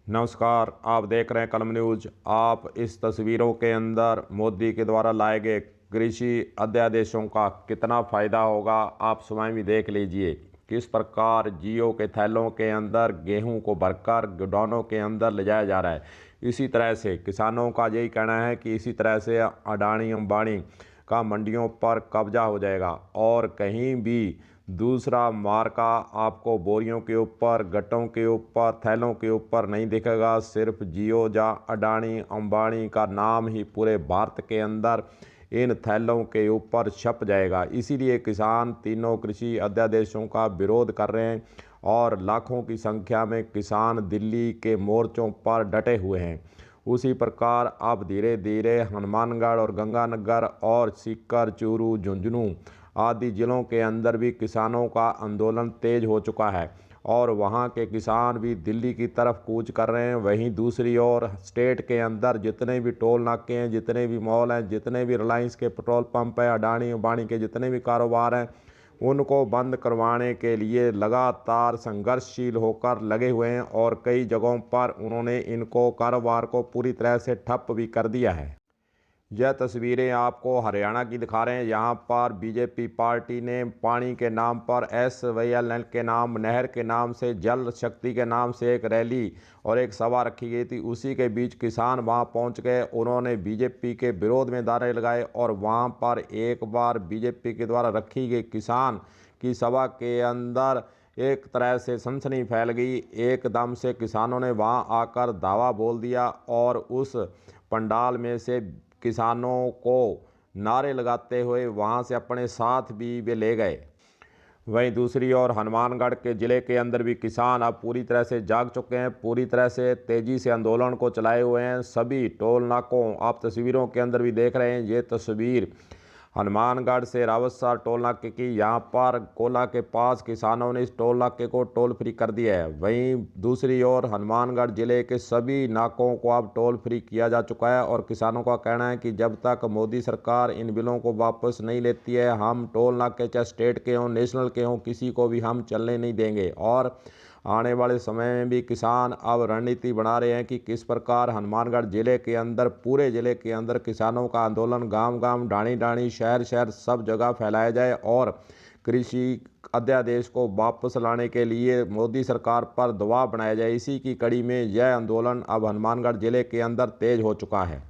नमस्कार, आप देख रहे हैं कलम न्यूज। आप इस तस्वीरों के अंदर मोदी के द्वारा लाए गए कृषि अध्यादेशों का कितना फ़ायदा होगा, आप स्वयं भी देख लीजिए। किस प्रकार जियो के थैलों के अंदर गेहूं को भरकर गोडाउनों के अंदर ले जाया जा रहा है। इसी तरह से किसानों का यही कहना है कि इसी तरह से अडानी अंबानी का मंडियों पर कब्जा हो जाएगा और कहीं भी दूसरा मार्का आपको बोरियों के ऊपर, गट्टों के ऊपर, थैलों के ऊपर नहीं दिखेगा। सिर्फ जियो या अडानी अंबानी का नाम ही पूरे भारत के अंदर इन थैलों के ऊपर छप जाएगा। इसीलिए किसान तीनों कृषि अध्यादेशों का विरोध कर रहे हैं और लाखों की संख्या में किसान दिल्ली के मोर्चों पर डटे हुए हैं। उसी प्रकार अब धीरे धीरे हनुमानगढ़ और गंगानगर और सीकर, चूरू, झुंझुनू आदि जिलों के अंदर भी किसानों का आंदोलन तेज हो चुका है और वहां के किसान भी दिल्ली की तरफ कूच कर रहे हैं। वहीं दूसरी ओर स्टेट के अंदर जितने भी टोल नाके हैं, जितने भी मॉल हैं, जितने भी रिलायंस के पेट्रोल पंप हैं, अडानी अंबानी के जितने भी कारोबार हैं, उनको बंद करवाने के लिए लगातार संघर्षशील होकर लगे हुए हैं और कई जगहों पर उन्होंने इनको कारोबार को पूरी तरह से ठप भी कर दिया है। यह तस्वीरें आपको हरियाणा की दिखा रहे हैं। यहाँ पर बीजेपी पार्टी ने पानी के नाम पर, SYL के नाम, नहर के नाम से, जल शक्ति के नाम से एक रैली और एक सभा रखी गई थी। उसी के बीच किसान वहाँ पहुँच गए। उन्होंने बीजेपी के विरोध में नारे लगाए और वहाँ पर एक बार बीजेपी के द्वारा रखी गई किसान की सभा के अंदर एक तरह से सनसनी फैल गई। एकदम से किसानों ने वहाँ आकर दावा बोल दिया और उस पंडाल में से किसानों को नारे लगाते हुए वहां से अपने साथ भी वे ले गए। वहीं दूसरी ओर हनुमानगढ़ के ज़िले के अंदर भी किसान अब पूरी तरह से जाग चुके हैं, पूरी तरह से तेज़ी से आंदोलन को चलाए हुए हैं। सभी टोल नाकों, आप तस्वीरों के अंदर भी देख रहे हैं, ये तस्वीर हनुमानगढ़ से रावतसर टोल नाके की। यहाँ पर कोला के पास किसानों ने इस टोल नाके को टोल फ्री कर दिया है। वहीं दूसरी ओर हनुमानगढ़ जिले के सभी नाकों को अब टोल फ्री किया जा चुका है और किसानों का कहना है कि जब तक मोदी सरकार इन बिलों को वापस नहीं लेती है, हम टोल नाके चाहे स्टेट के हों, नेशनल के हों, किसी को भी हम चलने नहीं देंगे। और आने वाले समय में भी किसान अब रणनीति बना रहे हैं कि किस प्रकार हनुमानगढ़ जिले के अंदर, पूरे जिले के अंदर किसानों का आंदोलन गांव गांव, ढाणी ढाणी, शहर शहर सब जगह फैलाया जाए और कृषि अध्यादेश को वापस लाने के लिए मोदी सरकार पर दबाव बनाया जाए। इसी की कड़ी में यह आंदोलन अब हनुमानगढ़ जिले के अंदर तेज हो चुका है।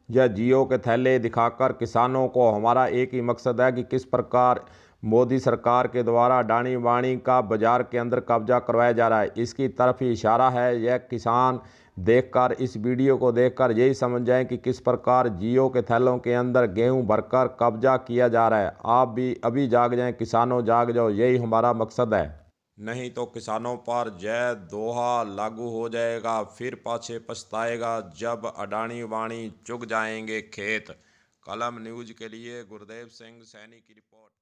यह जियो के थैले दिखाकर किसानों को हमारा एक ही मकसद है कि किस प्रकार मोदी सरकार के द्वारा अडानी अंबानी का बाजार के अंदर कब्जा करवाया जा रहा है, इसकी तरफ ही इशारा है। यह किसान देखकर, इस वीडियो को देखकर यही समझ जाएं कि किस प्रकार जियो के थैलों के अंदर गेहूं भरकर कब्जा किया जा रहा है। आप भी अभी जाग जाएं, किसानों जाग जाओ, यही हमारा मकसद है। नहीं तो किसानों पर जय दोहा लागू हो जाएगा, फिर पाछे पछताएगा जब अडानी अंबानी चुग जाएंगे खेत। कलम न्यूज के लिए गुरदेव सिंह सैनी की रिपोर्ट।